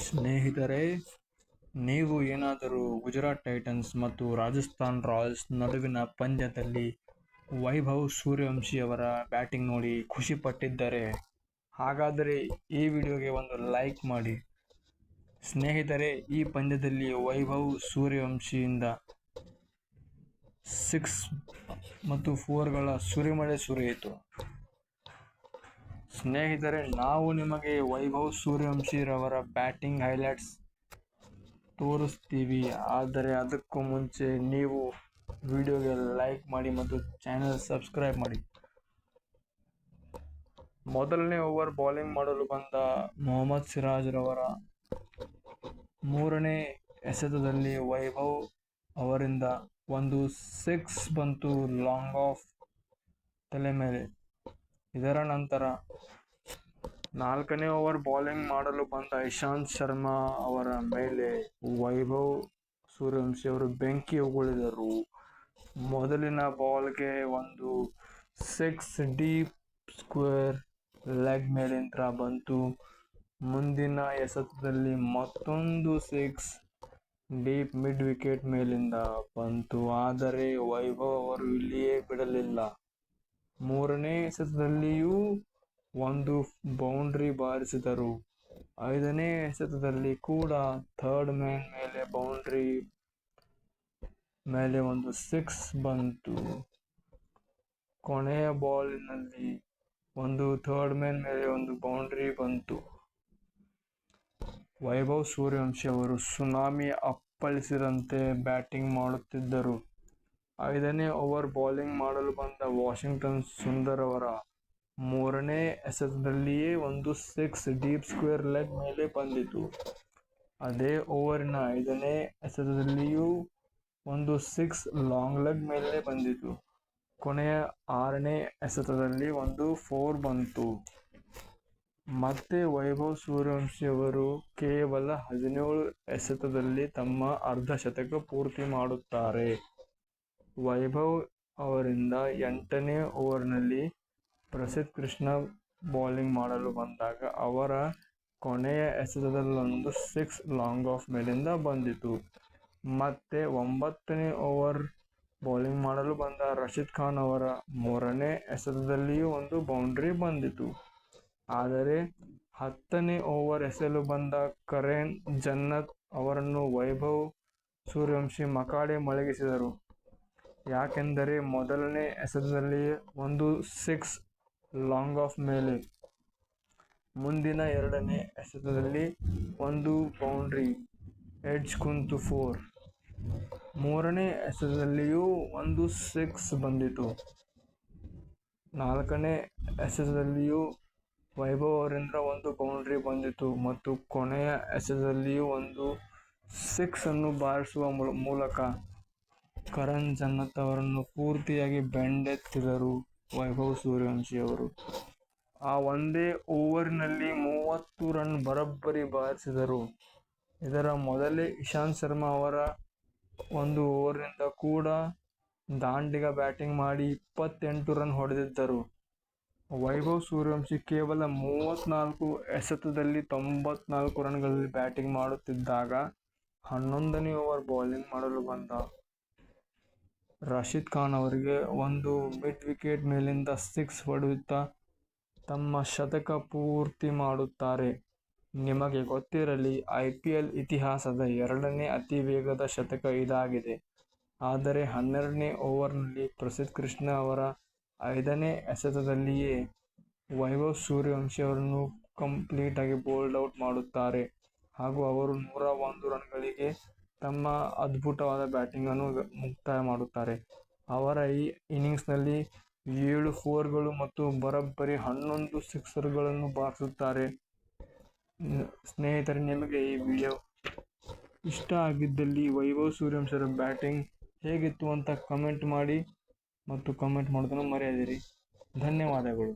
ಸ್ನೇಹಿತರೆ, ನೀವು ಏನಾದರೂ ಗುಜರಾತ್ ಟೈಟನ್ಸ್ ಮತ್ತು ರಾಜಸ್ಥಾನ್ ರಾಯಲ್ಸ್ ನಡುವಿನ ಪಂದ್ಯದಲ್ಲಿ ವೈಭವ್ ಸೂರ್ಯವಂಶಿ ಅವರ ಬ್ಯಾಟಿಂಗ್ ನೋಡಿ ಖುಷಿ ಪಟ್ಟಿದ್ದರೆ ಹಾಗಾದರೆ ಈ ವಿಡಿಯೋಗೆ ಒಂದು ಲೈಕ್ ಮಾಡಿ. ಸ್ನೇಹಿತರೆ, ಈ ಪಂದ್ಯದಲ್ಲಿ ವೈಭವ್ ಸೂರ್ಯವಂಶಿಯಿಂದ 6 ಮತ್ತು 4ಗಳ ಸುರಿಮಳೆ ಸುರಿಯಿತು. ಸ್ನೇಹಿತರೆ, ನಾವು ನಿಮಗೆ ವೈಭವ್ ಸೂರ್ಯವಂಶಿ ರವರ ಬ್ಯಾಟಿಂಗ್ ಹೈಲೈಟ್ಸ್ ತೋರಿಸ್ತೀವಿ. ಆದರೆ ಅದಕ್ಕೂ ಮುಂಚೆ ನೀವು ವಿಡಿಯೋಗೆ ಲೈಕ್ ಮಾಡಿ ಮತ್ತು ಚಾನೆಲ್ ಸಬ್ಸ್ಕ್ರೈಬ್ ಮಾಡಿ. ಮೊದಲನೇ ಓವರ್ ಬೌಲಿಂಗ್ ಮಾಡಲು ಬಂದ ಮೊಹಮ್ಮದ್ ಸಿರಾಜ್ ರವರ 3ನೇ ಎಸೆತದಲ್ಲಿ ವೈಭವ್ ಅವರಿಂದ ಒಂದು 6 ಬಂತು ಲಾಂಗ್ ಆಫ್ ತಲೆ ಮೇಲೆ. ಇದರ ನಂತರ 4ನೇ ಓವರ್ ಬೌಲಿಂಗ್ ಮಾಡಲು ಬಂದ ಇಶಾಂತ್ ಶರ್ಮಾ ಅವರ ಮೇಲೆ ವೈಭವ್ ಸೂರ್ಯವಂಶಿ ಅವರು ಬೆಂಕಿ ಉಗುಳಿದರು. ಮೊದಲಿನ ಬಾಲ್ಗೆ ಒಂದು 6 ಡೀಪ್ ಸ್ಕ್ವೇರ್ ಲೆಗ್ ಮೇಲಿಂದ ಬಂತು. ಮುಂದಿನ ಎಸೆತದಲ್ಲಿ ಮತ್ತೊಂದು 6 ಡೀಪ್ ಮಿಡ್ ವಿಕೆಟ್ ಮೇಲಿಂದ ಬಂತು. ಆದರೆ ವೈಭವ್ ಅವರು ಇಲ್ಲಿಯೇ ಬಿಡಲಿಲ್ಲ. 3ನೇ ಎಸೆತದಲ್ಲಿಯೂ ಒಂದು ಬೌಂಡ್ರಿ ಬಾರಿಸಿದರು. 5ನೇ ಎಸೆತದಲ್ಲಿ ಕೂಡ ಥರ್ಡ್ ಮ್ಯಾನ್ ಮೇಲೆ ಬೌಂಡ್ರಿ ಮೇಲೆ ಒಂದು 6 ಬಂತು. ಕೊನೆಯ ಬಾಲಿನಲ್ಲಿ ಒಂದು ಥರ್ಡ್ ಮ್ಯಾನ್ ಮೇಲೆ ಒಂದು ಬೌಂಡ್ರಿ ಬಂತು. ವೈಭವ್ ಸೂರ್ಯವಂಶಿ ಅವರು ಸುನಾಮಿ ಅಪ್ಪಳಿಸಿದಂತೆ ಬ್ಯಾಟಿಂಗ್ ಮಾಡುತ್ತಿದ್ದರು. 5ನೇ ಓವರ್ ಬೌಲಿಂಗ್ ಮಾಡಲು ಬಂದ ವಾಷಿಂಗ್ಟನ್ ಸುಂದರ್ ಅವರ 3ನೇ ಎಸೆತದಲ್ಲಿಯೇ ಒಂದು 6 ಡೀಪ್ ಸ್ಕ್ವೇರ್ ಲೆಗ್ ಮೇಲೆ ಬಂದಿತು. ಅದೇ ಓವರಿನ 5ನೇ ಎಸೆತದಲ್ಲಿಯೂ ಒಂದು 6 ಲಾಂಗ್ ಲೆಗ್ ಮೇಲೆ ಬಂದಿತು. ಕೊನೆಯ 6ನೇ ಎಸೆತದಲ್ಲಿ ಒಂದು 4 ಬಂತು. ಮತ್ತೆ ವೈಭವ್ ಸೂರ್ಯವಂಶಿ ಅವರು ಕೇವಲ 17 ಎಸೆತದಲ್ಲಿ ತಮ್ಮ ಅರ್ಧಶತಕ ಪೂರ್ತಿ ಮಾಡುತ್ತಾರೆ. ವೈಭವ್ ಅವರಿಂದ 8ನೇ ಓವರ್ನಲ್ಲಿ ಪ್ರಸಿದ್ಧ ಕೃಷ್ಣ ಬೌಲಿಂಗ್ ಮಾಡಲು ಬಂದಾಗ ಅವರ ಕೊನೆಯ ಎಸೆತದಲ್ಲೊಂದು 6 ಲಾಂಗ್ ಆಫ್ ಮೇಲಿಂದ ಬಂದಿತು. ಮತ್ತೆ 9ನೇ ಓವರ್ ಬೌಲಿಂಗ್ ಮಾಡಲು ಬಂದ ರಶೀದ್ ಖಾನ್ ಅವರ 3ನೇ ಎಸೆತದಲ್ಲಿಯೂ ಒಂದು ಬೌಂಡ್ರಿ ಬಂದಿತು. ಆದರೆ 10ನೇ ಓವರ್ ಎಸೆಯಲು ಬಂದ ಕರೇನ್ ಜನ್ನತ್ ಅವರನ್ನು ವೈಭವ್ ಸೂರ್ಯವಂಶಿ ಮಕಾಡೆ ಮಲಗಿಸಿದರು. ಯಾಕೆಂದರೆ ಮೊದಲನೇ ಎಸೆತದಲ್ಲಿ ಒಂದು 6 ಲಾಂಗ್ ಆಫ್ ಮೇಲೆ, ಮುಂದಿನ 2ನೇ ಎಸೆತದಲ್ಲಿ ಒಂದು ಬೌಂಡ್ರಿ ಎಡ್ಜ್ ಕುಂತು 4, 3ನೇ ಎಸೆತದಲ್ಲಿಯೂ ಒಂದು 6 ಬಂದಿತು. 4ನೇ ಎಸೆತದಲ್ಲಿಯೂ ವೈಭವ್ ಅವರಿಂದ ಒಂದು ಬೌಂಡ್ರಿ ಬಂದಿತು ಮತ್ತು ಕೊನೆಯ ಎಸೆತದಲ್ಲಿಯೂ ಒಂದು 6 ಅನ್ನು ಬಾರಿಸುವ ಮೂಲಕ ಕರಣ್ ಜನ್ನತ್ ಅವರನ್ನು ಪೂರ್ತಿಯಾಗಿ ಬೆಂಡೆತ್ತಿದರು ವೈಭವ್ ಸೂರ್ಯವಂಶಿ ಅವರು. ಆ ಒಂದೇ ಓವರಿನಲ್ಲಿ 30 ರನ್ ಬರೋಬ್ಬರಿ ಬಾರಿಸಿದರು. ಇದರ ಮೊದಲೇ ಇಶಾಂತ್ ಶರ್ಮಾ ಅವರ ಒಂದು ಓವರ್ನಿಂದ ಕೂಡ ದಾಂಡಿಗ ಬ್ಯಾಟಿಂಗ್ ಮಾಡಿ 28 ರನ್ ಹೊಡೆದಿದ್ದರು. ವೈಭವ್ ಸೂರ್ಯವಂಶಿ ಕೇವಲ 34 ಎಸೆತದಲ್ಲಿ 94 ರನ್ಗಳಲ್ಲಿ ಬ್ಯಾಟಿಂಗ್ ಮಾಡುತ್ತಿದ್ದಾಗ 11ನೇ ಓವರ್ ಬೌಲಿಂಗ್ ಮಾಡಲು ಬಂದ ರಶೀದ್ ಖಾನ್ ಅವರಿಗೆ ಒಂದು ಮಿಡ್ ವಿಕೆಟ್ ಮೇಲಿಂದ 6 ಹೊಡೆಯುತ್ತಾ ತಮ್ಮ ಶತಕ ಪೂರ್ತಿ ಮಾಡುತ್ತಾರೆ. ನಿಮಗೆ ಗೊತ್ತಿರಲಿ, IPL ಇತಿಹಾಸದ 2ನೇ ಅತಿ ವೇಗದ ಶತಕ ಇದಾಗಿದೆ. ಆದರೆ 12ನೇ ಓವರ್ನಲ್ಲಿ ಪ್ರಸಿದ್ಧ ಕೃಷ್ಣ ಅವರ 5ನೇ ಎಸೆತದಲ್ಲಿಯೇ ವೈಭವ್ ಸೂರ್ಯವಂಶಿ ಅವರನ್ನು ಕಂಪ್ಲೀಟ್ ಆಗಿ ಬೋಲ್ಡ್ ಔಟ್ ಮಾಡುತ್ತಾರೆ ಹಾಗೂ ಅವರು 101 ರನ್ಗಳಿಗೆ ತಮ್ಮ ಅದ್ಭುತವಾದ ಬ್ಯಾಟಿಂಗ್ ಅನ್ನು ಮುಕ್ತಾಯ ಮಾಡುತ್ತಾರೆ. ಅವರ ಈ ಇನ್ನಿಂಗ್ಸ್ನಲ್ಲಿ 7 4ಗಳು ಮತ್ತು ಬರೋಬ್ಬರಿ 11 ಸಿಕ್ಸರ್ಗಳನ್ನು ಬಾರಿಸುತ್ತಾರೆ. ಸ್ನೇಹಿತರೆ, ನಿಮಗೆ ಈ ವಿಡಿಯೋ ಇಷ್ಟ ಆಗಿದ್ದಲ್ಲಿ ವೈಭವ್ ಸೂರ್ಯವಂಶಿ ಅವರ ಬ್ಯಾಟಿಂಗ್ ಹೇಗಿತ್ತು ಅಂತ ಕಮೆಂಟ್ ಮಾಡಿ ಮತ್ತು ಕಮೆಂಟ್ ಮಾಡೋದನ್ನು ಮರೆಯದಿರಿ. ಧನ್ಯವಾದಗಳು.